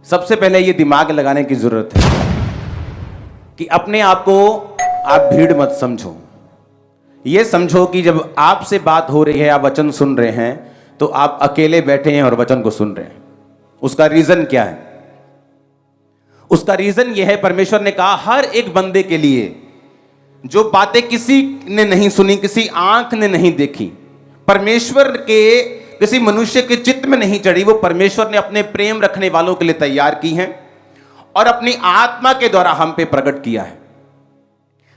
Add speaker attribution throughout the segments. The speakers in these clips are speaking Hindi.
Speaker 1: सबसे पहले ये दिमाग लगाने की जरूरत है कि अपने आप को आप भीड़ मत समझो। ये समझो कि जब आपसे बात हो रही है, आप वचन सुन रहे हैं, तो आप अकेले बैठे हैं और वचन को सुन रहे हैं। उसका रीजन क्या है? उसका रीजन यह है, परमेश्वर ने कहा हर एक बंदे के लिए जो बातें किसी ने नहीं सुनी, किसी आंख ने नहीं देखी, परमेश्वर के किसी मनुष्य के चित्त में नहीं चढ़ी, वो परमेश्वर ने अपने प्रेम रखने वालों के लिए तैयार की हैं और अपनी आत्मा के द्वारा हम पे प्रकट किया है।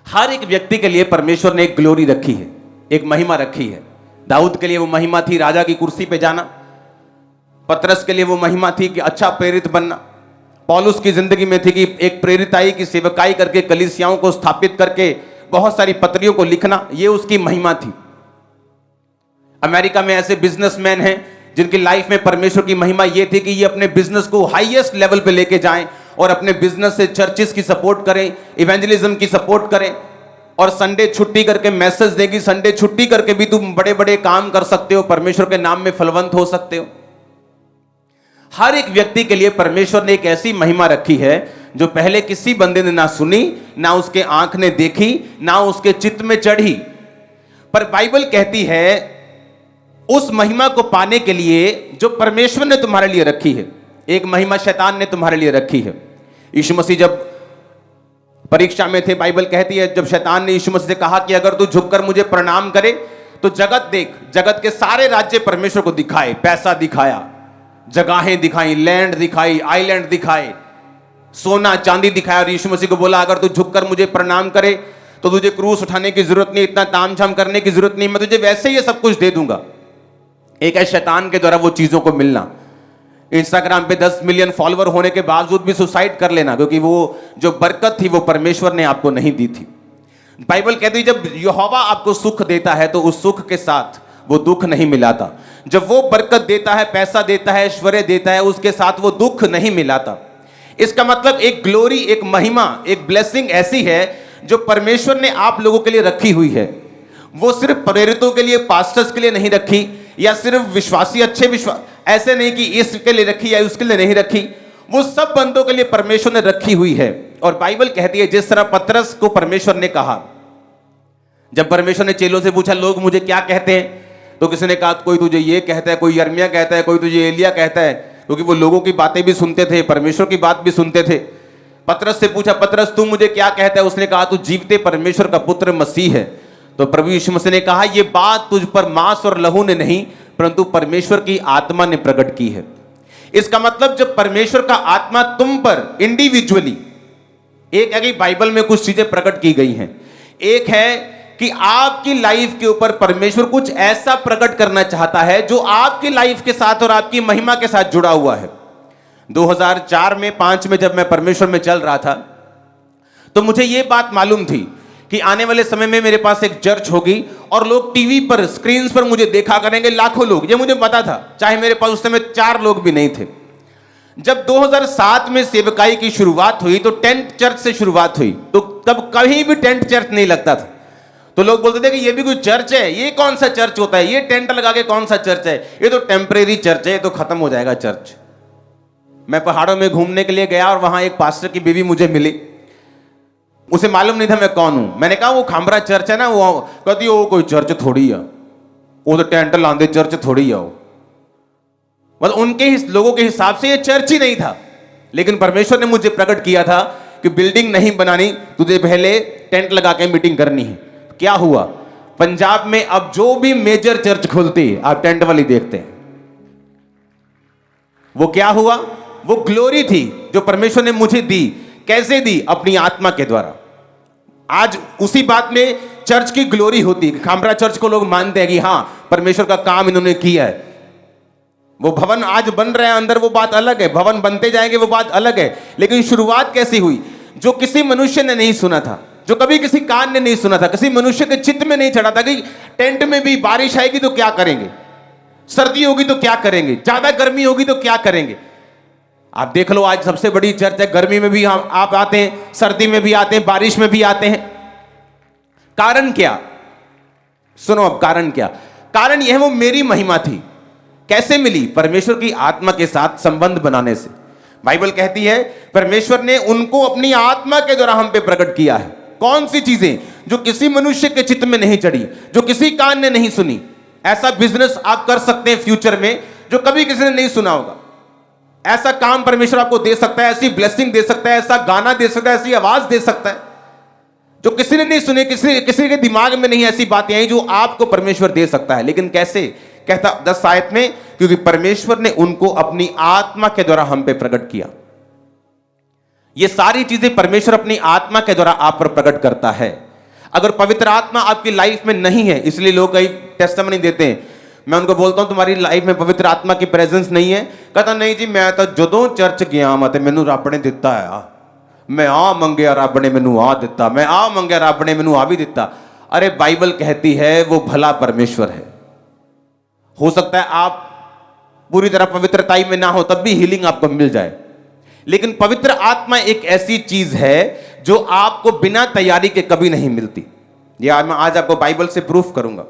Speaker 1: हर एक व्यक्ति के लिए परमेश्वर ने एक ग्लोरी रखी है, एक महिमा रखी है। दाऊद के लिए वो महिमा थी राजा की कुर्सी पे जाना। पतरस के लिए वो महिमा थी कि अच्छा प्रेरित बनना। पौलुस की जिंदगी में थी कि एक प्रेरिताई की सेवकाई करके कलीसियाओं को स्थापित करके बहुत सारी पत्रियों को लिखना, ये उसकी महिमा थी। अमेरिका में ऐसे बिजनेसमैन हैं जिनकी लाइफ में परमेश्वर की महिमा यह थी कि ये अपने बिजनेस को हाईएस्ट लेवल पे लेके जाएं और अपने बिजनेस से चर्चेस की सपोर्ट करें, इवेंजलिज्म की सपोर्ट करें और संडे छुट्टी करके मैसेज देगी, संडे छुट्टी करके भी तुम बड़े बड़े काम कर सकते हो, परमेश्वर के नाम में फलवंत हो सकते हो। हर एक व्यक्ति के लिए परमेश्वर ने एक ऐसी महिमा रखी है जो पहले किसी बंदे ने ना सुनी, ना उसके आंख ने देखी, ना उसके चित्त में चढ़ी। पर बाइबल कहती है उस महिमा को पाने के लिए जो परमेश्वर ने तुम्हारे लिए रखी है, एक महिमा शैतान ने तुम्हारे लिए रखी है। यीशु मसीह जब परीक्षा में थे, बाइबल कहती है जब शैतान ने यीशु मसीह से कहा कि अगर तू झुककर मुझे प्रणाम करे तो जगत देख, जगत के सारे राज्य परमेश्वर को दिखाए। पैसा दिखाया, जगहें दिखाई, लैंड दिखाई, आइलैंड दिखाए, सोना चांदी दिखाया और यीशु मसीह को बोला अगर तू झुककर मुझे प्रणाम करे तो तुझे क्रूस उठाने की जरूरत नहीं, इतना तामझाम करने की जरूरत नहीं, मैं तुझे वैसे ही ये सब कुछ दे दूंगा। एक है शैतान के द्वारा वो चीजों को मिलना। इंस्टाग्राम पे 10 मिलियन फॉलोअर होने के बावजूद भी सुसाइड कर लेना, क्योंकि वो जो बरकत थी वो परमेश्वर ने आपको नहीं दी थी। बाइबल कहती है जब यहोवा आपको सुख देता है तो उस सुख के साथ वो दुख नहीं मिलाता। जब वो बरकत देता है, पैसा देता है, ऐश्वर्य देता है, उसके साथ वो दुख नहीं मिलाता। इसका मतलब एक ग्लोरी, एक महिमा, एक ब्लेसिंग ऐसी है जो परमेश्वर ने आप लोगों के लिए रखी हुई है। वो सिर्फ प्रेरितों के लिए, पास्टर्स के लिए नहीं रखी, या सिर्फ विश्वासी, अच्छे विश्वास, ऐसे नहीं कि इसके लिए रखी या उसके लिए नहीं रखी, वो सब बंदों के लिए परमेश्वर ने रखी हुई है। और बाइबल कहती है जिस तरह पतरस को परमेश्वर ने कहा, जब परमेश्वर ने चेलों से पूछा लोग मुझे क्या कहते हैं, तो किसी ने कहा कोई तुझे ये कहता है, कोई यर्मिया कहता है, कोई तुझे एलिया कहता है, क्योंकि वो लोगों की बातें भी सुनते थे, परमेश्वर की बात भी सुनते थे। पतरस से पूछा पतरस तू मुझे क्या कहता है, उसने कहा तू जीवते परमेश्वर का पुत्र मसीह है। तो प्रभु यीशु मसीह ने कहा ये बात तुझ पर मांस और लहू ने नहीं परंतु परमेश्वर की आत्मा ने प्रकट की है। इसका मतलब जब परमेश्वर का आत्मा तुम पर इंडिविजुअली, एक है कि बाइबल में कुछ चीजें प्रकट की गई हैं, एक है कि आपकी लाइफ के ऊपर परमेश्वर कुछ ऐसा प्रकट करना चाहता है जो आपकी लाइफ के साथ और आपकी महिमा के साथ जुड़ा हुआ है। 2004 में 5 में जब मैं परमेश्वर में चल रहा था तो मुझे यह बात मालूम थी कि आने वाले समय में मेरे पास एक चर्च होगी और लोग टीवी पर, स्क्रीन पर मुझे देखा करेंगे, लाखों लोग। ये मुझे पता था, चाहे मेरे पास उस समय 4 लोग भी नहीं थे। जब 2007 में सेवकाई की शुरुआत हुई तो टेंट चर्च से शुरुआत हुई, तो तब कहीं भी टेंट चर्च नहीं लगता था। तो लोग बोलते थे कि ये भी कोई चर्च है, ये कौन सा चर्च होता है, ये टेंट लगा के कौन सा चर्च है, ये तो टेम्परेरी चर्च है, ये तो खत्म हो जाएगा चर्च। मैं पहाड़ों में घूमने के लिए गया और वहां एक पास्टर की बीवी मुझे मिली। उसे मालूम नहीं था मैं कौन हूं। मैंने कहा वो खामरा चर्च है ना, वो कहती वो कोई चर्च थोड़ी है, वो तो टेंट लांदे चर्च थोड़ी है। मतलब उनके लोगों के हिसाब से ये चर्च ही नहीं था। लेकिन परमेश्वर ने मुझे प्रकट किया था कि बिल्डिंग नहीं बनानी, तुझे पहले टेंट लगा के मीटिंग करनी है। क्या हुआ, पंजाब में अब जो भी मेजर चर्च खुलती है आप टेंट वाली देखते हैं। वो क्या हुआ, वो ग्लोरी थी जो परमेश्वर ने मुझे दी। कैसे दी? अपनी आत्मा के द्वारा। आज उसी बात में चर्च की ग्लोरी होती है। खामरा चर्च को लोग मानते हैं कि हां परमेश्वर का काम इन्होंने किया है। वो भवन आज बन रहे हैं अंदर, वो बात अलग है, भवन बनते जाएंगे वो बात अलग है। लेकिन शुरुआत कैसी हुई, जो किसी मनुष्य ने नहीं सुना था, जो कभी किसी कान ने नहीं सुना था, किसी मनुष्य के चित्त में नहीं चढ़ा था कि टेंट में भी बारिश आएगी तो क्या करेंगे, सर्दी होगी तो क्या करेंगे, ज्यादा गर्मी होगी तो क्या करेंगे। आप देख लो आज सबसे बड़ी चर्च है, गर्मी में भी आप आते हैं, सर्दी में भी आते हैं, बारिश में भी आते हैं। कारण क्या? सुनो अब कारण क्या। कारण यह वो मेरी महिमा थी। कैसे मिली? परमेश्वर की आत्मा के साथ संबंध बनाने से। बाइबल कहती है परमेश्वर ने उनको अपनी आत्मा के द्वारा हम पे प्रकट किया है। कौन सी चीजें? जो किसी मनुष्य के चित्त में नहीं चढ़ी, जो किसी कान ने नहीं सुनी। ऐसा बिजनेस आप कर सकते हैं फ्यूचर में जो कभी किसी ने नहीं सुना होगा। ऐसा काम परमेश्वर आपको दे सकता है, ऐसी ब्लेसिंग दे सकता है, ऐसा गाना दे सकता है, ऐसी आवाज दे सकता है जो किसी ने नहीं सुने, किसी के दिमाग में नहीं ऐसी बातें आई जो आपको परमेश्वर दे सकता है। लेकिन कैसे? कहता 10 आयत में, क्योंकि परमेश्वर ने उनको अपनी आत्मा के द्वारा हम पे प्रकट किया। ये सारी चीजें परमेश्वर अपनी आत्मा के द्वारा आप पर प्रकट करता है। अगर पवित्र आत्मा आपकी लाइफ में नहीं है, इसलिए लोग कई टेस्टिमनी देते हैं, मैं उनको बोलता हूं तुम्हारी लाइफ में पवित्र आत्मा की प्रेजेंस नहीं है। कहता नहीं जी, मैं तो जदों चर्च गया मत मैनू रब ने दिता है, मैं आ मंगया रब ने मैनू आ दिता, मैं आ मंगया रब ने मैनू आ भी दिता। अरे बाइबल कहती है वो भला परमेश्वर है। हो सकता है आप पूरी तरह पवित्रताई में ना हो तब भी हीलिंग आपको मिल जाए, लेकिन पवित्र आत्मा एक ऐसी चीज है जो आपको बिना तैयारी के कभी नहीं मिलती। यह मैं आज आपको बाइबल से प्रूफ करूंगा।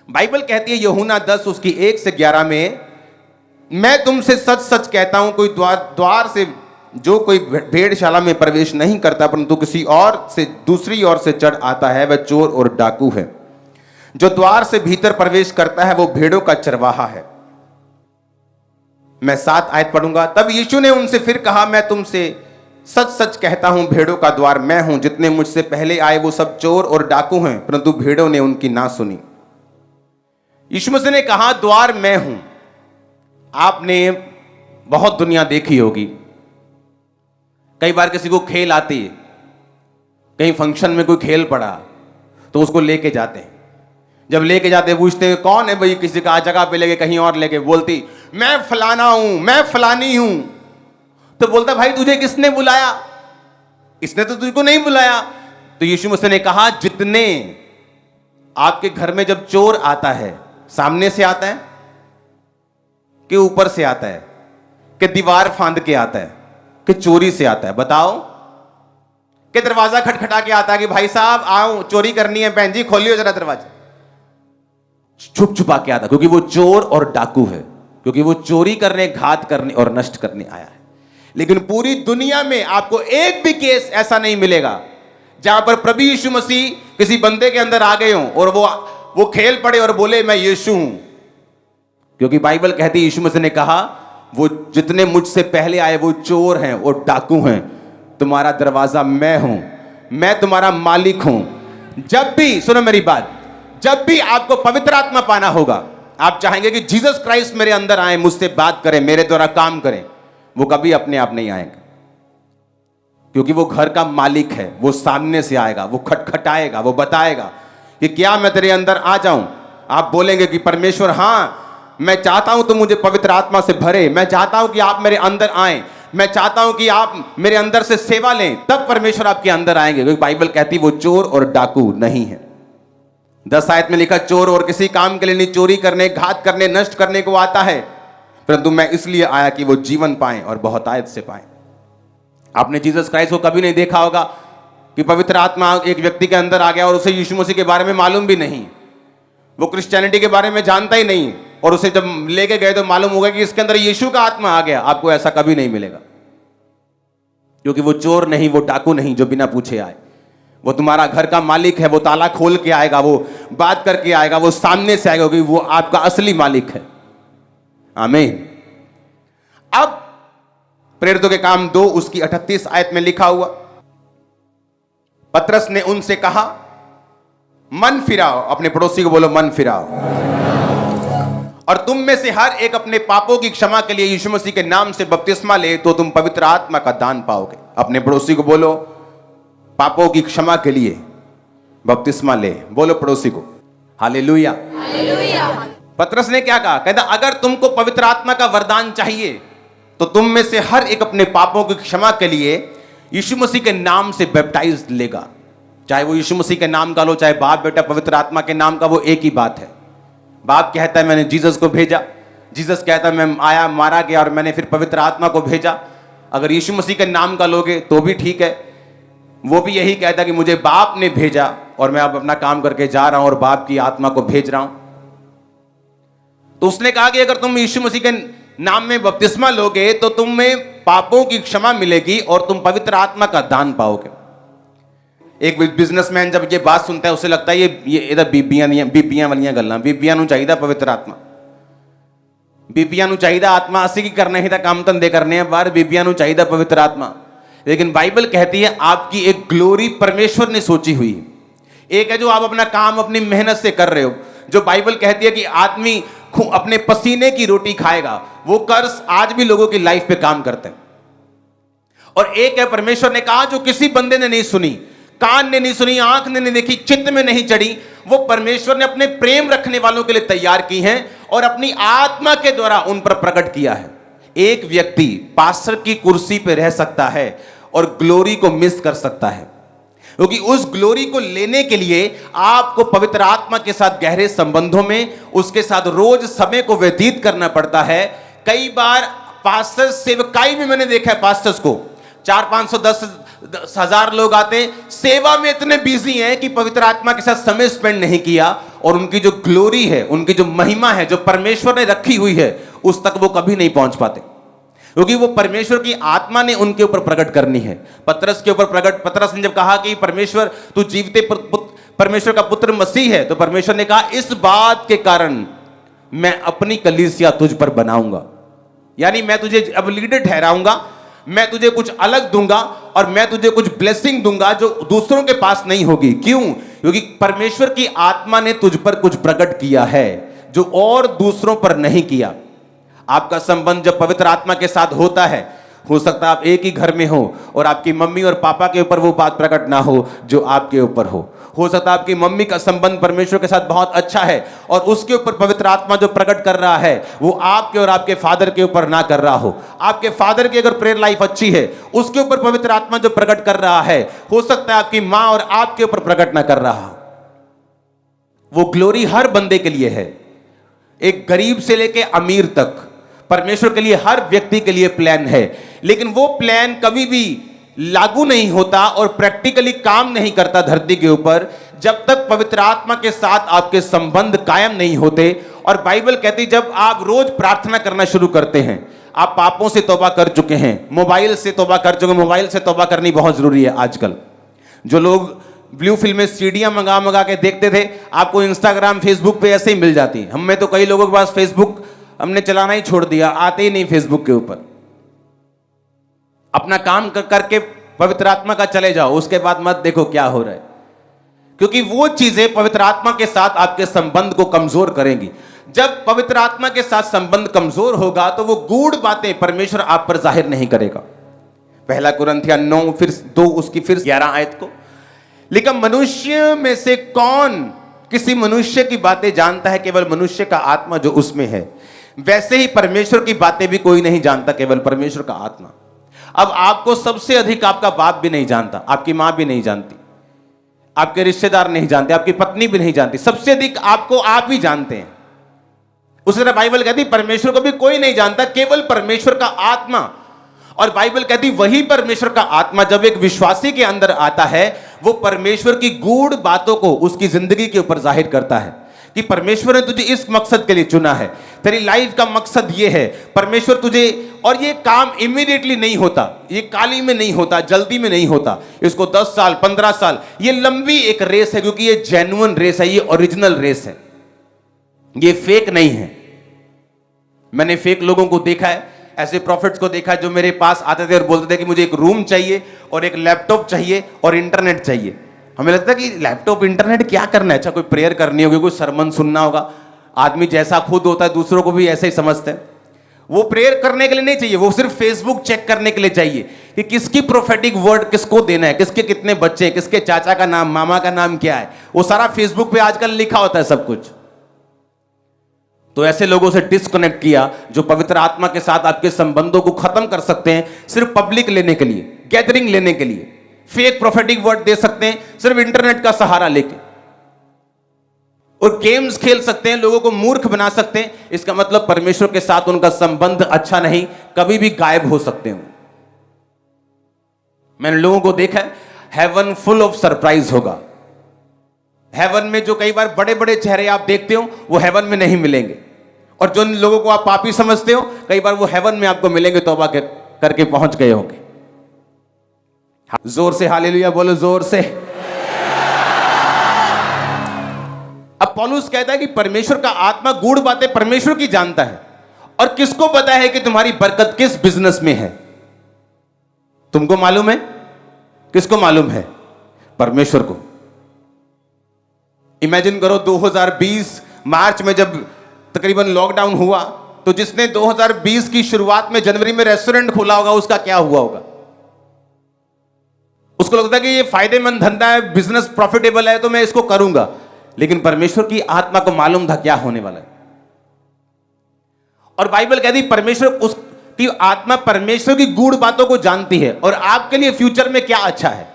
Speaker 1: बाइबल कहती है यूहन्ना 10 उसकी 1 से 11 में, मैं तुमसे सच सच कहता हूं कोई द्वार से जो कोई भेड़शाला में प्रवेश नहीं करता परंतु किसी और से दूसरी ओर से चढ़ आता है वह चोर और डाकू है। जो द्वार से भीतर प्रवेश करता है वो भेड़ों का चरवाहा है। मैं 7 आयत पढ़ूंगा। तब यीशु ने उनसे फिर कहा, मैं तुमसे सच सच कहता हूं भेड़ों का द्वार मैं हूं। जितने मुझसे पहले आए वो सब चोर और डाकू हैं परंतु भेड़ों ने उनकी ना सुनी। यीशु मसीह ने कहा द्वार मैं हूं। आपने बहुत दुनिया देखी होगी। कई बार किसी को खेल आती है, कहीं फंक्शन में कोई खेल पड़ा तो उसको लेके जाते हैं। जब लेके जाते पूछते हैं कौन है भाई, किसी का जगह पे लेके कहीं और लेके, बोलती मैं फलाना हूं, मैं फलानी हूं। तो बोलता भाई तुझे किसने बुलाया? इसने तो तुझको नहीं बुलाया। तो यीशु मसीह ने कहा जितने आपके घर में जब चोर आता है, सामने से आता है कि ऊपर से आता है कि दीवार फांद के आता है कि चोरी से आता है? बताओ। कि दरवाजा खटखटा के आता है कि भाई साहब आओ चोरी करनी है, बहन जी खोलियो जरा दरवाजा। छुप छुपा के आता, क्योंकि वो चोर और डाकू है, क्योंकि वो चोरी करने, घात करने और नष्ट करने आया है। लेकिन पूरी दुनिया में आपको एक भी केस ऐसा नहीं मिलेगा जहां पर प्रभु यीशु मसीह किसी बंदे के अंदर आ गए हों और वो खेल पड़े और बोले मैं यीशु हूं। क्योंकि बाइबल कहती है यीशु मसीह ने कहा वो जितने मुझसे पहले आए वो चोर हैं और डाकू हैं, तुम्हारा दरवाजा मैं हूं, मैं तुम्हारा मालिक हूं। जब भी, सुनो मेरी बात, जब भी आपको पवित्र आत्मा पाना होगा, आप चाहेंगे कि जीसस क्राइस्ट मेरे अंदर आए, मुझसे बात करें, मेरे द्वारा काम करें, वो कभी अपने आप नहीं आएंगे। क्योंकि वो घर का मालिक है, वो सामने से आएगा, वो खटखटाएगा, वो बताएगा कि क्या मैं तेरे अंदर आ जाऊं। आप बोलेंगे कि परमेश्वर हाँ मैं चाहता हूं तुम मुझे पवित्र आत्मा से भरे, मैं चाहता हूं कि आप मेरे अंदर आए, मैं चाहता हूं कि आप मेरे अंदर से सेवा लें, तब परमेश्वर आपके अंदर आएंगे। क्योंकि बाइबल कहती वो चोर और डाकू नहीं है। 10 आयत में लिखा चोर और किसी काम के लिए नहीं, चोरी करने, घात करने, नष्ट करने को आता है, परंतु मैं इसलिए आया कि वो जीवन पाएं और बहुतायत से पाएं। आपने जीसस क्राइस्ट को कभी नहीं देखा होगा कि पवित्र आत्मा एक व्यक्ति के अंदर आ गया और उसे यीशु मसीह के बारे में मालूम भी नहीं, वो क्रिश्चियनिटी के बारे में जानता ही नहीं, और उसे जब लेके गए तो मालूम होगा कि इसके अंदर यीशु का आत्मा आ गया। आपको ऐसा कभी नहीं मिलेगा, क्योंकि वो चोर नहीं, वो डाकू नहीं जो बिना पूछे आए। वो तुम्हारा घर का मालिक है, वो ताला खोल के आएगा, वो बात करके आएगा, वो सामने से आएगा, क्योंकि वो आपका असली मालिक है। आमीन। अब प्रेरितों के काम 2 उसकी 38 आयत में लिखा हुआ, पतरस ने उनसे कहा मन फिराओ, अपने पड़ोसी को बोलो मन फिराओ, और तुम में से हर एक अपने पापों की क्षमा के लिए यीशु मसीह के नाम से बपतिस्मा ले तो तुम पवित्र आत्मा का दान पाओगे। अपने पड़ोसी को बोलो पापों की क्षमा के लिए बपतिस्मा ले, बोलो पड़ोसी को हालेलुया। पतरस ने क्या कहा? कहता अगर तुमको पवित्र आत्मा का वरदान चाहिए तो तुम में से हर एक अपने पापों की क्षमा के लिए यीशु मसीह के नाम से बैप्टाइज लेगा। चाहे वो यीशु मसीह के नाम का लो, चाहे बाप बेटा पवित्र आत्मा के नाम का, वो एक ही बात है। बाप कहता है मैंने जीसस को भेजा, जीसस कहता है मैं आया, मारा गया और मैंने फिर पवित्र आत्मा को भेजा। अगर यीशु मसीह के नाम का लोगे तो भी ठीक है, वो भी यही कहता है कि मुझे बाप ने भेजा और मैं अब अपना काम करके जा रहा हूं और बाप की आत्मा को भेज रहा हूं। तो उसने कहा कि अगर तुम यीशु मसीह के नाम में बपतिस्मा लोगे तो तुम में पापों की क्षमा मिलेगी और तुम पवित्र आत्मा का दान पाओगे। एक बिजनेसमैन जब ये बात सुनता है उसे लगता है ये इधर बीबियां वालियां गल्लां, बीबियां नूं चाहिदा पवित्र आत्मा, बीबियां नूं चाहिदा आत्मा, असीं की करना ही था काम धंधे करने हैं बाहर, बीबियां नूं चाहिदा पवित्र आत्मा। लेकिन बाइबल कहती है आपकी एक ग्लोरी परमेश्वर ने सोची हुई है। एक है जो आप अपना काम अपनी मेहनत से कर रहे हो, जो बाइबल कहती है कि आदमी अपने पसीने की रोटी खाएगा, वो कर्ज आज भी लोगों की लाइफ पे काम करते हैं। और एक है परमेश्वर ने कहा जो किसी बंदे ने नहीं सुनी, कान ने नहीं सुनी, आंख ने नहीं देखी, चित्त में नहीं चढ़ी, वो परमेश्वर ने अपने प्रेम रखने वालों के लिए तैयार की हैं और अपनी आत्मा के द्वारा उन पर प्रकट किया है। एक व्यक्ति पास्टर की कुर्सी पे रह सकता है और ग्लोरी को मिस कर सकता है, क्योंकि उस ग्लोरी को लेने के लिए आपको पवित्र आत्मा के साथ गहरे संबंधों में उसके साथ रोज समय को व्यतीत करना पड़ता है। कई बार पास्टर सेवकाई में मैंने देखा है पास्टर्स को 400-500-10,000 लोग आते, सेवा में इतने बिजी हैं कि पवित्र आत्मा के साथ समय स्पेंड नहीं किया और उनकी जो ग्लोरी है, उनकी जो महिमा है जो परमेश्वर ने रखी हुई है, उस तक वो कभी नहीं पहुंच पाते, क्योंकि वो परमेश्वर की आत्मा ने उनके ऊपर प्रकट करनी है। पतरस के ऊपर प्रकट, पतरस ने जब कहा कि परमेश्वर तू जीवते परमेश्वर का पुत्र मसीह है, तो परमेश्वर ने कहा इस बात के कारण मैं अपनी कलीसिया तुझ पर बनाऊंगा, यानी मैं तुझे अब लीडर ठहराऊंगा, मैं तुझे कुछ अलग दूंगा और मैं तुझे कुछ ब्लेसिंग दूंगा जो दूसरों के पास नहीं होगी। क्यों? क्योंकि परमेश्वर की आत्मा ने तुझ पर कुछ प्रकट किया है जो और दूसरों पर नहीं किया। आपका संबंध जब पवित्र आत्मा के साथ होता है, हो सकता है आप एक ही घर में हो और आपकी मम्मी और पापा के ऊपर वो बात प्रकट ना हो जो आपके ऊपर हो सकता है आपकी मम्मी का संबंध परमेश्वर के साथ बहुत अच्छा है और उसके ऊपर पवित्र आत्मा जो प्रकट कर रहा है वो आपके और आपके फादर के ऊपर ना कर रहा हो। आपके फादर की अगर प्रेयर लाइफ अच्छी है, उसके ऊपर पवित्र आत्मा जो प्रकट कर रहा है, हो सकता है आपकी मां और आपके ऊपर प्रकट ना कर रहा हो। वो ग्लोरी हर बंदे के लिए है, एक गरीब से लेके अमीर तक परमेश्वर के लिए, हर व्यक्ति के लिए प्लान है, लेकिन वो प्लान कभी भी लागू नहीं होता और प्रैक्टिकली काम नहीं करता धरती के ऊपर जब तक पवित्र आत्मा के साथ आपके संबंध कायम नहीं होते। और बाइबल कहती जब आप रोज प्रार्थना करना शुरू करते हैं, आप पापों से तौबा कर चुके हैं, मोबाइल से तौबा कर चुके, मोबाइल से तौबा करनी बहुत जरूरी है। आजकल जो लोग ब्लू फिल्म में सीडियां मंगा के देखते थे, आपको इंस्टाग्राम फेसबुक पे ऐसे ही मिल जाती। हम में तो कई लोगों के पास फेसबुक हमने चलाना ही छोड़ दिया, आते ही नहीं फेसबुक के ऊपर। अपना काम करके पवित्र आत्मा का चले जाओ, उसके बाद मत देखो क्या हो रहा है, क्योंकि वो चीजें पवित्र आत्मा के साथ आपके संबंध को कमजोर करेंगी। जब पवित्र आत्मा के साथ संबंध कमजोर होगा तो वो गूढ़ बातें परमेश्वर आप पर जाहिर नहीं करेगा। पहला कुरिन्थियों 9 फिर 2 उसकी फिर 11 आयत को लिखा, मनुष्य में से कौन किसी मनुष्य की बातें जानता है, केवल मनुष्य का आत्मा जो उसमें है। वैसे ही परमेश्वर की बातें भी कोई नहीं जानता, केवल परमेश्वर का आत्मा। अब आपको सबसे अधिक आपका बाप भी नहीं जानता, आपकी मां भी नहीं जानती, आपके रिश्तेदार नहीं जानते, आपकी पत्नी भी नहीं जानती, सबसे अधिक आपको आप ही जानते हैं। उसी तरह बाइबल कहती परमेश्वर को भी कोई नहीं जानता, केवल परमेश्वर का आत्मा। और बाइबल कहती वही परमेश्वर का आत्मा जब एक विश्वासी के अंदर आता है, वो परमेश्वर की गूढ़ बातों को उसकी जिंदगी के ऊपर जाहिर करता है कि परमेश्वर ने तुझे इस मकसद के लिए चुना है, तेरी लाइफ का मकसद ये है। परमेश्वर तुझे, और ये काम इमीडिएटली नहीं होता, ये काली में नहीं होता, जल्दी में नहीं होता, इसको 10 साल 15 साल, ये लंबी एक रेस है, क्योंकि ये जेन्युइन रेस है, ये ओरिजिनल रेस है, ये फेक नहीं है। मैंने फेक लोगों को देखा है, ऐसे प्रॉफिट्स को देखा जो मेरे पास आते थे और बोलते थे कि मुझे एक रूम चाहिए और एक लैपटॉप चाहिए और इंटरनेट चाहिए। हमें लगता है कि लैपटॉप इंटरनेट क्या करना है, अच्छा कोई प्रेयर करनी होगी, कोई सरमन सुनना होगा। आदमी जैसा खुद होता है दूसरों को भी ऐसे ही समझते हैं। वो प्रेयर करने के लिए नहीं चाहिए, वो सिर्फ फेसबुक चेक करने के लिए चाहिए कि किसकी प्रोफेटिक वर्ड किसको देना है, किसके कितने बच्चे, किसके चाचा का नाम, मामा का नाम क्या है, वो सारा फेसबुक पे आजकल लिखा होता है सब कुछ। तो ऐसे लोगों से डिस्कनेक्ट किया जो पवित्र आत्मा के साथ आपके संबंधों को खत्म कर सकते हैं सिर्फ पब्लिक लेने के लिए, गैदरिंग लेने के लिए, फेक प्रोफेटिक वर्ड दे सकते हैं सिर्फ इंटरनेट का सहारा लेके, और गेम्स खेल सकते हैं, लोगों को मूर्ख बना सकते हैं। इसका मतलब परमेश्वर के साथ उनका संबंध अच्छा नहीं, कभी भी गायब हो सकते हैं। मैंने लोगों को देखा है, हेवन फुल ऑफ सरप्राइज होगा। हेवन में जो कई बार बड़े बड़े चेहरे आप देखते हो वो हेवन में नहीं मिलेंगे, और जो लोगों को आप पापी समझते हो, कई बार वो हेवन में आपको मिलेंगे, तौबा करके पहुंच गए होंगे। जोर से हालेलुया बोलो, जोर से। अब पौलुस कहता है कि परमेश्वर का आत्मा गूढ़ बातें परमेश्वर की जानता है। और किसको पता है कि तुम्हारी बरकत किस बिजनेस में है? तुमको मालूम है? किसको मालूम है? परमेश्वर को। इमेजिन करो 2020 मार्च में जब तकरीबन लॉकडाउन हुआ, तो जिसने 2020 की शुरुआत में जनवरी में रेस्टोरेंट खोला होगा, उसका क्या हुआ होगा? उसको लगता है कि ये फायदेमंद धंधा है, बिजनेस प्रॉफिटेबल है, तो मैं इसको करूंगा। लेकिन परमेश्वर की आत्मा को मालूम था क्या होने वाला है। और बाइबल कहती परमेश्वर, उसकी आत्मा परमेश्वर की गूढ़ बातों को जानती है और आपके लिए फ्यूचर में क्या अच्छा है,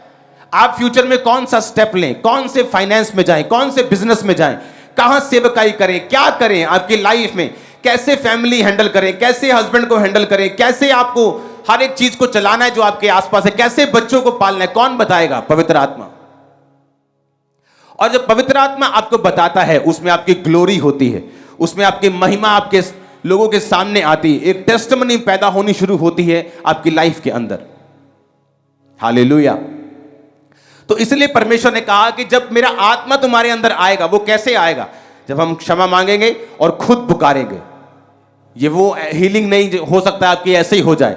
Speaker 1: आप फ्यूचर में कौन सा स्टेप लें, कौन से फाइनेंस में जाएं, कौन से बिजनेस में जाएं, कहां सेवकाई करें, क्या करें आपकी लाइफ में, कैसे फैमिली हैंडल करें, कैसे हस्बैंड को हैंडल करें, कैसे आपको हर एक चीज को चलाना है जो आपके आसपास है, कैसे बच्चों को पालना है, कौन बताएगा? पवित्र आत्मा। और जब पवित्र आत्मा आपको बताता है, उसमें आपकी ग्लोरी होती है, उसमें आपकी महिमा आपके लोगों के सामने आती है, एक टेस्टिमनी पैदा होनी शुरू होती है आपकी लाइफ के अंदर। हालेलुया। तो इसलिए परमेश्वर ने कहा कि जब मेरा आत्मा तुम्हारे अंदर आएगा, वो कैसे आएगा? जब हम क्षमा मांगेंगे और खुद पुकारेंगे। ये वो हीलिंग नहीं हो सकता आपकी ऐसे ही हो जाए,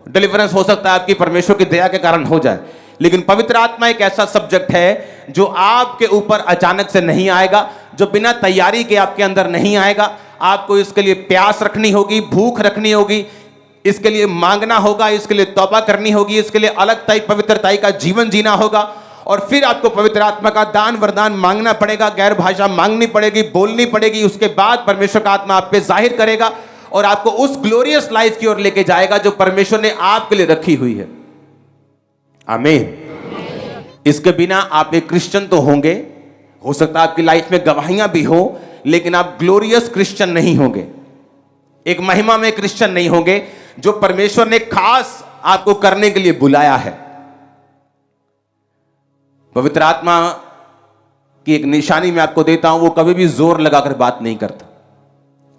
Speaker 1: डिलीवरेंस हो सकता है आपकी परमेश्वर की दया के कारण हो जाए, लेकिन पवित्र आत्मा एक ऐसा सब्जेक्ट है जो आपके ऊपर अचानक से नहीं आएगा, जो बिना तैयारी के आपके अंदर नहीं आएगा। आपको इसके लिए प्यास रखनी होगी, भूख रखनी होगी, इसके लिए मांगना होगा, इसके लिए तौबा करनी होगी, इसके लिए अलगताई पवित्रताई का जीवन जीना होगा। और फिर आपको पवित्र आत्मा का दान वरदान मांगना पड़ेगा, गैर भाषा मांगनी पड़ेगी, बोलनी पड़ेगी। उसके बाद परमेश्वर का आत्मा आप पे जाहिर करेगा और आपको उस ग्लोरियस लाइफ की ओर लेके जाएगा जो परमेश्वर ने आपके लिए रखी हुई है। आमीन। इसके बिना आप एक क्रिश्चियन तो होंगे, हो सकता है आपकी लाइफ में गवाहियां भी हो, लेकिन आप ग्लोरियस क्रिश्चियन नहीं होंगे, एक महिमा में क्रिश्चियन नहीं होंगे जो परमेश्वर ने खास आपको करने के लिए बुलाया है। पवित्र आत्मा की एक निशानी मैं आपको देता हूं, वो कभी भी जोर लगाकर बात नहीं करता।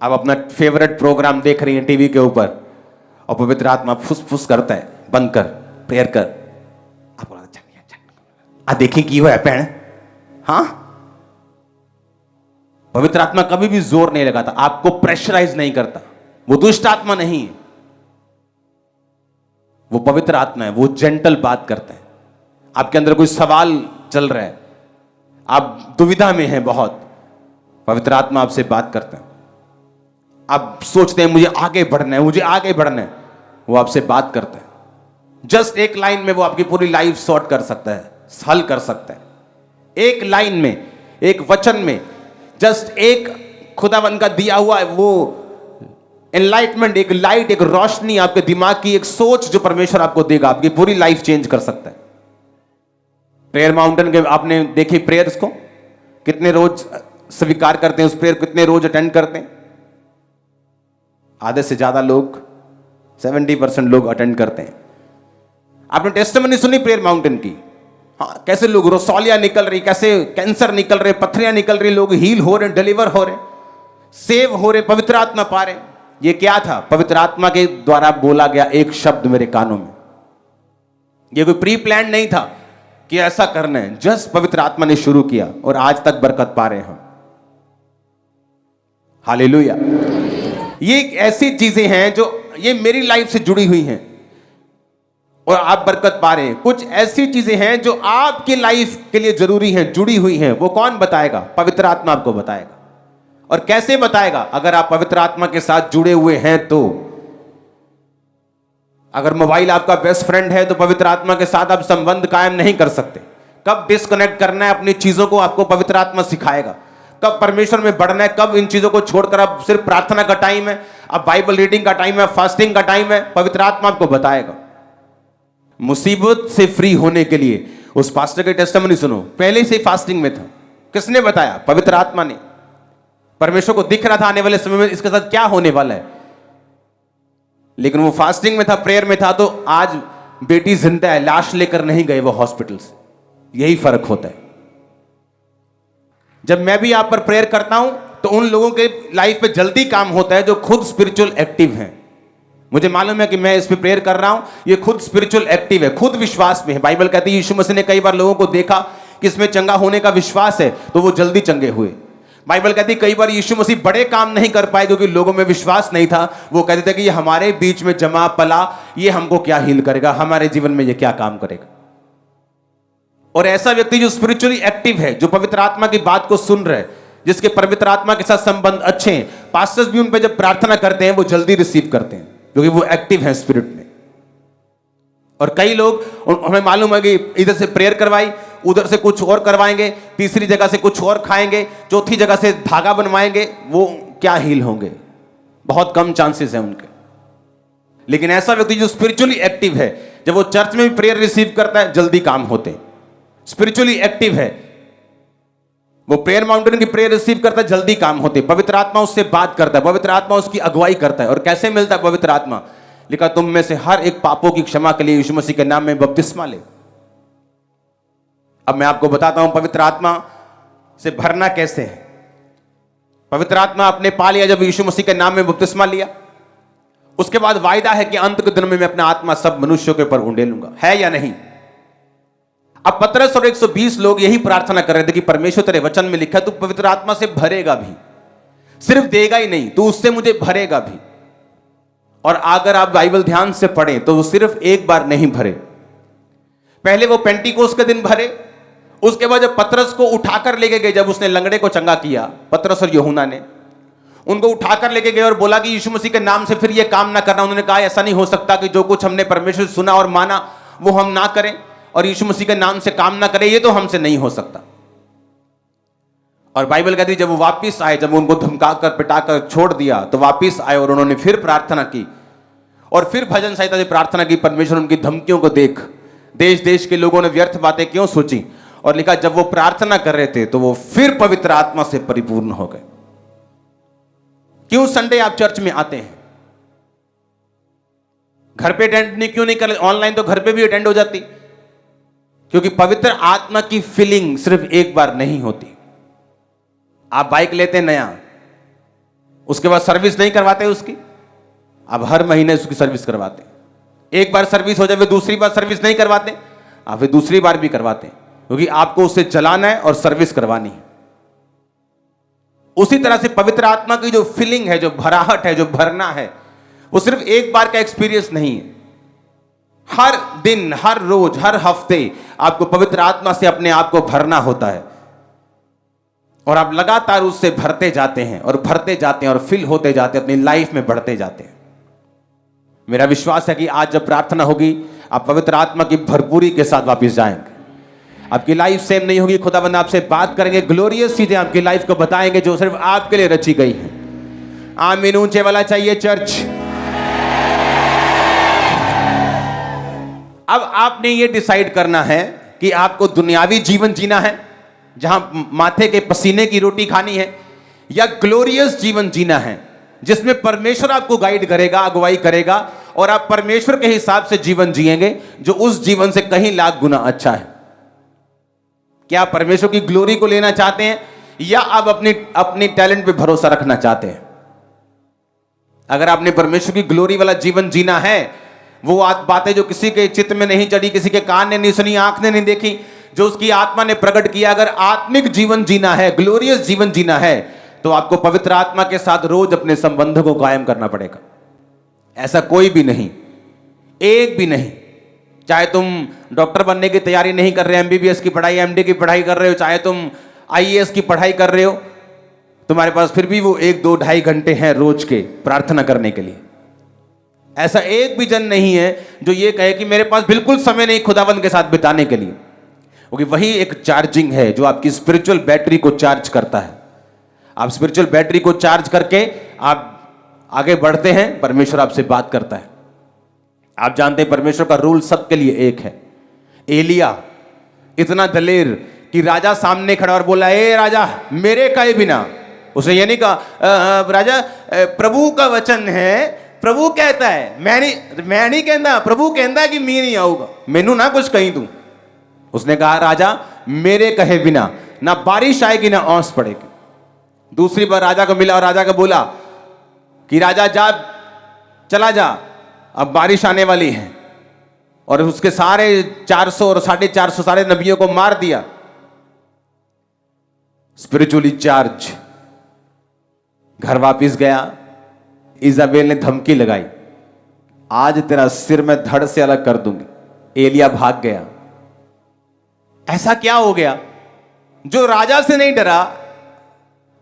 Speaker 1: आप अपना फेवरेट प्रोग्राम देख रही हैं टीवी के ऊपर और पवित्र आत्मा फुस-फुस करता है, बंद कर, प्रेयर कर, आप देखिए की हुआ है पैण। हाँ, पवित्र आत्मा कभी भी जोर नहीं लगाता, आपको प्रेशराइज नहीं करता। वो दुष्ट आत्मा नहीं है, वो पवित्र आत्मा है, वो जेंटल बात करता है। आपके अंदर कोई सवाल चल रहा है, आप दुविधा में हैं बहुत, पवित्र आत्मा आपसे बात करता है। आप सोचते हैं मुझे आगे बढ़ना है, मुझे आगे बढ़ना है, वो आपसे बात करता है। जस्ट एक लाइन में वो आपकी पूरी लाइफ सॉर्ट कर सकता है, हल कर सकता है। एक लाइन में, एक वचन में, जस्ट एक खुदावंद का दिया हुआ है वो एनलाइटमेंट, एक लाइट, एक रोशनी, आपके दिमाग की एक सोच जो परमेश्वर आपको देगा, आपकी पूरी लाइफ चेंज कर सकता है। प्रेयर माउंटेन के आपने देखी प्रेयर्स को, कितने रोज स्वीकार करते हैं उस प्रेयर, कितने रोज अटेंड करते हैं? आधे से ज्यादा लोग, 70% लोग अटेंड करते हैं। आपने टेस्टिमनी सुनी प्रेयर माउंटेन की? हाँ, कैसे लोग रोसौलिया निकल रही, कैसे कैंसर निकल रहे, पथरियां निकल रही, लोग हील हो रहे, डिलीवर हो रहे, सेव हो रहे, पवित्र आत्मा पा रहे। ये क्या था? पवित्र आत्मा के द्वारा बोला गया एक शब्द मेरे कानों में। ये कोई प्री प्लान नहीं था कि ऐसा करना है, जस्ट पवित्र आत्मा ने शुरू किया और आज तक बरकत पा रहे हैं हम। हालेलुया। ये ऐसी चीजें हैं जो ये मेरी लाइफ से जुड़ी हुई हैं और आप बरकत पा रहे हैं। कुछ ऐसी चीजें हैं जो आपकी लाइफ के लिए जरूरी हैं, जुड़ी हुई हैं। वो कौन बताएगा? पवित्र आत्मा आपको बताएगा। और कैसे बताएगा? अगर आप पवित्र आत्मा के साथ जुड़े हुए हैं तो। अगर मोबाइल आपका बेस्ट फ्रेंड है तो पवित्र आत्मा के साथ आप संबंध कायम नहीं कर सकते। कब डिस्कनेक्ट करना है अपनी चीजों को आपको पवित्र आत्मा सिखाएगा। कब परमेश्वर में बढ़ना है, कब इन चीजों को छोड़कर अब सिर्फ प्रार्थना का टाइम है, अब बाइबल रीडिंग का टाइम है, फास्टिंग का टाइम है, पवित्र आत्मा आपको बताएगा। मुसीबत से फ्री होने के लिए उस पास्टर के टेस्टिमनी सुनो, पहले से फास्टिंग में था। किसने बताया? पवित्र आत्मा ने। परमेश्वर को दिख रहा था आने वाले समय में इसके साथ क्या होने वाला है, लेकिन वो फास्टिंग में था, प्रेयर में था, तो आज बेटी जिंदा है, लाश लेकर नहीं गए वो हॉस्पिटल से। यही फर्क होता है। जब मैं भी आप पर प्रेयर करता हूं तो उन लोगों के लाइफ में जल्दी काम होता है जो खुद स्पिरिचुअल एक्टिव हैं। मुझे मालूम है कि मैं इस पे प्रेयर कर रहा हूं, ये खुद स्पिरिचुअल एक्टिव है, खुद विश्वास में है। बाइबल कहती है यीशु मसीह ने कई बार लोगों को देखा कि इसमें चंगा होने का विश्वास है, तो वो जल्दी चंगे हुए। बाइबल कहती है कई बार यीशु मसीह बड़े काम नहीं कर पाए क्योंकि लोगों में विश्वास नहीं था। वो कहते थे कि ये हमारे बीच में जमा पला, ये हमको क्या हील करेगा, हमारे जीवन में ये क्या काम करेगा। और ऐसा व्यक्ति जो स्पिरिचुअली एक्टिव है, जो पवित्र आत्मा की बात को सुन रहे, जिसके पवित्र आत्मा के साथ संबंध अच्छे हैं, पास्टर्स भी उन पे जब प्रार्थना करते हैं वो जल्दी रिसीव करते हैं क्योंकि वो एक्टिव है स्पिरिट में। और कई लोग, हमें मालूम है कि इधर से प्रेयर करवाई, उधर से कुछ और करवाएंगे, तीसरी जगह से कुछ और खाएंगे, चौथी जगह से धागा बनवाएंगे, वो क्या हील होंगे? बहुत कम चांसेस हैं उनके। लेकिन ऐसा व्यक्ति जो स्पिरिचुअली एक्टिव है, जब वो चर्च में भी प्रेयर रिसीव करता है जल्दी काम होते हैं। स्पिरिचुअली एक्टिव है, वो प्रेयर माउंटेन की प्रेयर रिसीव करता है, जल्दी काम होते हैं। पवित्र आत्मा उससे बात करता है, पवित्र आत्मा उसकी अगुवाई करता है। और कैसे मिलता है पवित्र आत्मा? लिखा तुम में से हर एक पापों की क्षमा के लिए यीशु मसीह के नाम में बपतिस्मा ले। अब मैं आपको बताता हूं पवित्र आत्मा से भरना कैसे है। पवित्र आत्मा आपने पा लिया जब यीशु मसीह के नाम में बपतिस्मा लिया, उसके बाद वायदा है कि अंत के दिन में मैं अपना आत्मा सब मनुष्यों के ऊपर उंडेलूंगा, है या नहीं? अब पतरस और 120 लोग यही प्रार्थना कर रहे थे कि परमेश्वर तेरे वचन में लिखा है तू पवित्र आत्मा से भरेगा भी, सिर्फ देगा ही नहीं, तू उससे मुझे भरेगा भी। और अगर आप बाइबल ध्यान से पढ़ें तो वो सिर्फ एक बार नहीं भरे, पहले वो पेंटिकोस के दिन भरे, उसके बाद जब पतरस को उठाकर लेके गए, जब उसने लंगड़े को चंगा किया, पतरस और यूहन्ना ने उनको उठाकर लेके गए और बोला कि यीशु मसीह के नाम से फिर ये काम ना करना। उन्होंने कहा ऐसा नहीं हो सकता कि जो कुछ हमने परमेश्वर से सुना और माना वो हम ना करें और यीशु मसीह के नाम से काम ना करें, ये तो हमसे नहीं हो सकता। और बाइबल कहती है जब वो वापिस आए, जब उनको धमकाकर पिटाकर छोड़ दिया, तो वापिस आए और उन्होंने फिर प्रार्थना की और फिर भजन संहिता से प्रार्थना की, परमेश्वर उनकी धमकियों को देख, देश देश के लोगों ने व्यर्थ बातें क्यों सोची। और लिखा जब वो प्रार्थना कर रहे थे तो वो फिर पवित्र आत्मा से परिपूर्ण हो गए। क्यों संडे आप चर्च में आते हैं? घर पे अटेंड नहीं क्यों नहीं कर? ऑनलाइन तो घर पे भी अटेंड हो जाती, क्योंकि पवित्र आत्मा की फीलिंग सिर्फ एक बार नहीं होती। आप बाइक लेते हैं नया, उसके बाद सर्विस नहीं करवाते उसकी, आप हर महीने उसकी सर्विस करवाते हैं। एक बार सर्विस हो जाए, दूसरी बार सर्विस नहीं करवाते, आप फिर दूसरी बार भी करवाते हैं, क्योंकि आपको उससे चलाना है और सर्विस करवानी है। उसी तरह से पवित्र आत्मा की जो फीलिंग है, जो भराहट है, जो भरना है, वो सिर्फ एक बार का एक्सपीरियंस नहीं है। हर दिन, हर रोज, हर हफ्ते आपको पवित्र आत्मा से अपने आप को भरना होता है और आप लगातार उससे भरते जाते हैं और भरते जाते हैं और फिल होते जाते हैं, अपनी लाइफ में बढ़ते जाते हैं। मेरा विश्वास है कि आज जब प्रार्थना होगी आप पवित्र आत्मा की भरपूरी के साथ वापस जाएंगे। आपकी लाइफ सेम नहीं होगी, खुदावंद आपसे बात करेंगे, ग्लोरियस चीजें आपकी लाइफ को बताएंगे जो सिर्फ आपके लिए रची गई है। आमीन। ऊंचे वाला चाहिए चर्च। अब आपने ये डिसाइड करना है कि आपको दुनियावी जीवन जीना है जहां माथे के पसीने की रोटी खानी है, या ग्लोरियस जीवन जीना है जिसमें परमेश्वर आपको गाइड करेगा, अगुवाई करेगा और आप परमेश्वर के हिसाब से जीवन जिएंगे जो उस जीवन से कहीं लाख गुना अच्छा है। क्या आप परमेश्वर की ग्लोरी को लेना चाहते हैं या आप अपनी टैलेंट पे भरोसा रखना चाहते हैं? अगर आपने परमेश्वर की ग्लोरी वाला जीवन जीना है, वो बातें जो किसी के चित्त में नहीं चढ़ी, किसी के कान ने नहीं सुनी, आंख ने नहीं देखी, जो उसकी आत्मा ने प्रकट किया, अगर आत्मिक जीवन जीना है, ग्लोरियस जीवन जीना है, तो आपको पवित्र आत्मा के साथ रोज अपने संबंध को कायम करना पड़ेगा। ऐसा कोई भी नहीं, एक भी नहीं। चाहे तुम डॉक्टर बनने की तैयारी नहीं कर रहे, एमबीबीएस की पढ़ाई, एमडी की पढ़ाई कर रहे हो, चाहे तुम आईएएस की पढ़ाई कर रहे हो, तुम्हारे पास फिर भी वो 1, 2, 2.5 घंटे हैं रोज के प्रार्थना करने के लिए। ऐसा एक भी जन नहीं है जो ये कहे कि मेरे पास बिल्कुल समय नहीं खुदावंद के साथ बिताने के लिए, क्योंकि वही एक चार्जिंग है जो आपकी स्पिरिचुअल बैटरी को चार्ज करता है। आप स्पिरिचुअल बैटरी को चार्ज करके आप आगे बढ़ते हैं, परमेश्वर आपसे बात करता है। आप जानते हैं परमेश्वर का रूल सबके लिए एक है। एलिया इतना दलेर कि राजा सामने खड़ा और बोला, ए राजा मेरे कहे बिना, उसने ये नहीं कहा राजा प्रभु का वचन है, प्रभु कहता है, मैं नहीं कहता, प्रभु कहता कि मैं नहीं आऊंगा, मैनू ना कुछ कहीं तू। उसने कहा राजा मेरे कहे बिना ना बारिश आएगी ना ओस पड़ेगी। दूसरी बार राजा को मिला और राजा को बोला कि राजा जा, चला जा, अब बारिश आने वाली है। और उसके सारे 400 और 450 सारे नबियों को मार दिया। स्पिरिचुअली चार्ज घर वापिस गया। इजाबेल ने धमकी लगाई, आज तेरा सिर मैं धड़ से अलग कर दूंगी। एलिया भाग गया। ऐसा क्या हो गया? जो राजा से नहीं डरा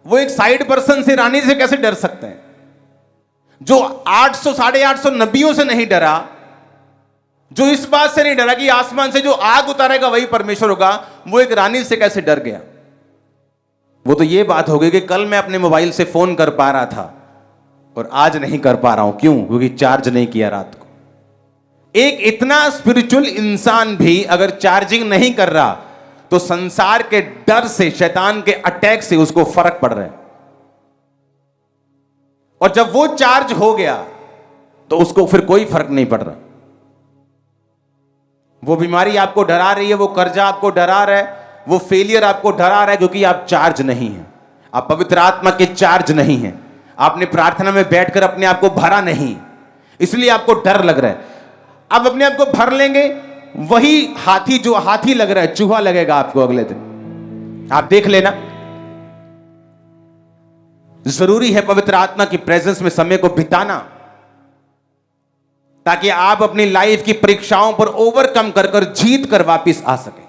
Speaker 1: वो एक साइड पर्सन से, रानी से कैसे डर सकते हैं? जो 800 850 नबियों से नहीं डरा, जो इस बात से नहीं डरा कि आसमान से जो आग उतारेगा वही परमेश्वर होगा, वो एक रानी से कैसे डर गया? वो तो ये बात हो गई कि कल मैं अपने मोबाइल से फोन कर पा रहा था और आज नहीं कर पा रहा हूं। क्यों? क्योंकि चार्ज नहीं किया रात को। एक इतना स्पिरिचुअल इंसान भी अगर चार्जिंग नहीं कर रहा तो संसार के डर से, शैतान के अटैक से उसको फर्क पड़ रहा है। और जब वो चार्ज हो गया तो उसको फिर कोई फर्क नहीं पड़ रहा। वो बीमारी आपको डरा रही है, वो कर्जा आपको डरा रहा है, वो फेलियर आपको डरा रहा है, क्योंकि आप चार्ज नहीं हैं। आप पवित्र आत्मा के चार्ज नहीं हैं। आपने प्रार्थना में बैठकर अपने आप को भरा नहीं, इसलिए आपको डर लग रहा है। आप अपने आप को भर लेंगे, वही हाथी जो हाथी लग रहा है चूहा लगेगा आपको अगले दिन। आप देख लेना। जरूरी है पवित्र आत्मा की प्रेजेंस में समय को बिताना, ताकि आप अपनी लाइफ की परीक्षाओं पर ओवरकम कर कर जीत कर वापिस आ सके।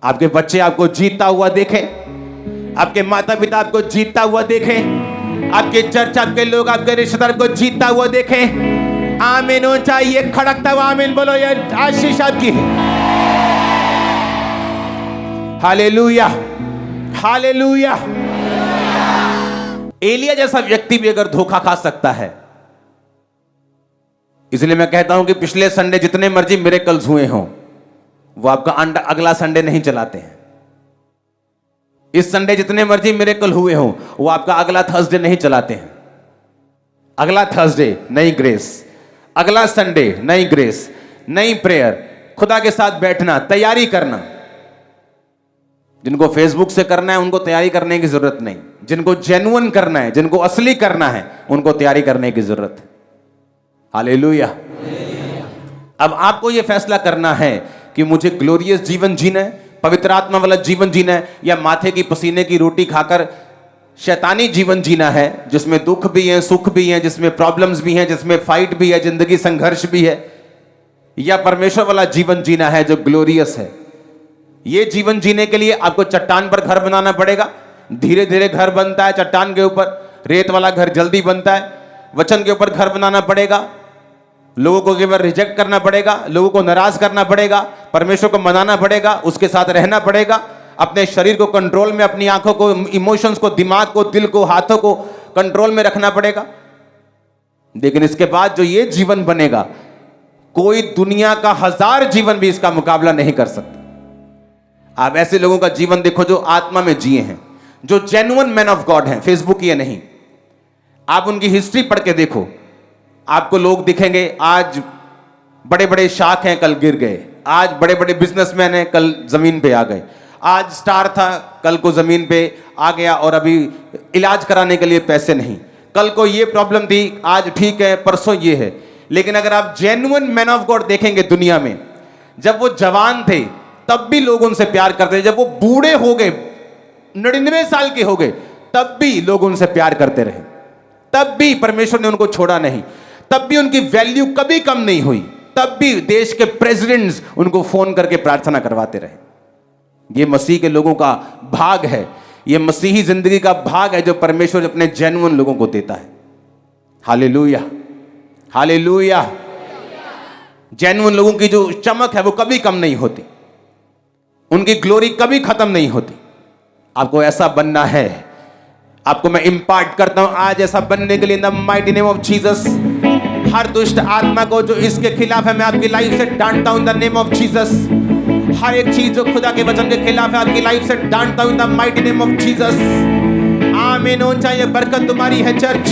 Speaker 1: आपके बच्चे आपको जीतता हुआ देखें, आपके माता पिता आपको जीतता हुआ देखें, आपके चर्च, आपके लोग, आपके रिश्तेदार को जीतता हुआ देखें। आमीन हो चाहिए, खड़कता हुआ आमीन बोलो, ये आशीष आपकी है। Hallelujah, hallelujah. एलिया जैसा व्यक्ति भी अगर धोखा खा सकता है, इसलिए मैं कहता हूं कि पिछले संडे जितने मर्जी मिरेकल्स हुए हों, वो आपका अगला संडे नहीं चलाते हैं। इस संडे जितने मर्जी मिरेकल हुए हों, वो आपका अगला थर्सडे नहीं चलाते हैं। अगला थर्सडे नई ग्रेस, अगला संडे नई ग्रेस, नई प्रेयर, खुदा के साथ बैठना, तैयारी करना। जिनको फेसबुक से करना है उनको तैयारी करने की जरूरत नहीं। जिनको जेन्युइन करना है, जिनको असली करना है, उनको तैयारी करने की जरूरत है। हालेलुया। अब आपको यह फैसला करना है कि मुझे ग्लोरियस जीवन जीना है, पवित्र आत्मा वाला जीवन जीना है, या माथे की पसीने की रोटी खाकर शैतानी जीवन जीना है, जिसमें दुख भी है, सुख भी है, जिसमें प्रॉब्लम्स भी हैं, जिसमें फाइट भी है, जिंदगी संघर्ष भी है, या परमेश्वर वाला जीवन जीना है जो ग्लोरियस है। यह जीवन जीने के लिए आपको चट्टान पर घर बनाना पड़ेगा। धीरे धीरे घर बनता है चट्टान के ऊपर, रेत वाला घर जल्दी बनता है। वचन के ऊपर घर बनाना पड़ेगा, लोगों को केवल रिजेक्ट करना पड़ेगा, लोगों को नाराज करना पड़ेगा, परमेश्वर को मनाना पड़ेगा, उसके साथ रहना पड़ेगा, अपने शरीर को कंट्रोल में, अपनी आंखों को, इमोशंस को, दिमाग को, दिल को, हाथों को कंट्रोल में रखना पड़ेगा। लेकिन इसके बाद जो ये जीवन बनेगा, कोई दुनिया का 1000 जीवन भी इसका मुकाबला नहीं कर सकता। आप ऐसे लोगों का जीवन देखो जो आत्मा में जिए हैं, जो जेन्युइन मैन ऑफ गॉड हैं, फेसबुक ये नहीं। आप उनकी हिस्ट्री पढ़ के देखो, आपको लोग दिखेंगे आज बड़े बड़े शाख हैं, कल गिर गए। आज बड़े बड़े बिजनेसमैन हैं, कल जमीन पे आ गए। आज स्टार था, कल को जमीन पे आ गया और अभी इलाज कराने के लिए पैसे नहीं। कल को ये प्रॉब्लम थी, आज ठीक है, परसों ये है। लेकिन अगर आप जेन्युइन मैन ऑफ गॉड देखेंगे दुनिया में, जब वो जवान थे तब भी लोग उनसे प्यार करते थे, जब वो बूढ़े हो गए, 99 साल के हो गए, तब भी लोग उनसे प्यार करते रहे, तब भी परमेश्वर ने उनको छोड़ा नहीं, तब भी उनकी वैल्यू कभी कम नहीं हुई, तब भी देश के प्रेसिडेंट्स उनको फोन करके प्रार्थना करवाते रहे। ये मसीह के लोगों का भाग है, ये मसीही जिंदगी का भाग है जो परमेश्वर अपने जेन्युइन लोगों को देता है। Hallelujah, hallelujah. जेन्युइन लोगों की जो चमक है वो कभी कम नहीं होती, उनकी ग्लोरी कभी खत्म नहीं होती। आपको ऐसा बनना है, आपको मैं इंपार्ट करता हूं आज ऐसा बनने के लिए, in the mighty name of Jesus. हर दुष्ट आत्मा को जो इसके खिलाफ है मैं आपकी लाइफ से डांटता हूं in the name of Jesus. हर एक चीज जो खुदा के वचन के खिलाफ है आपकी लाइफ से डांटता हूं in the mighty name of Jesus. आमीन। हो चाहिए, बरकत तुम्हारी है चर्च।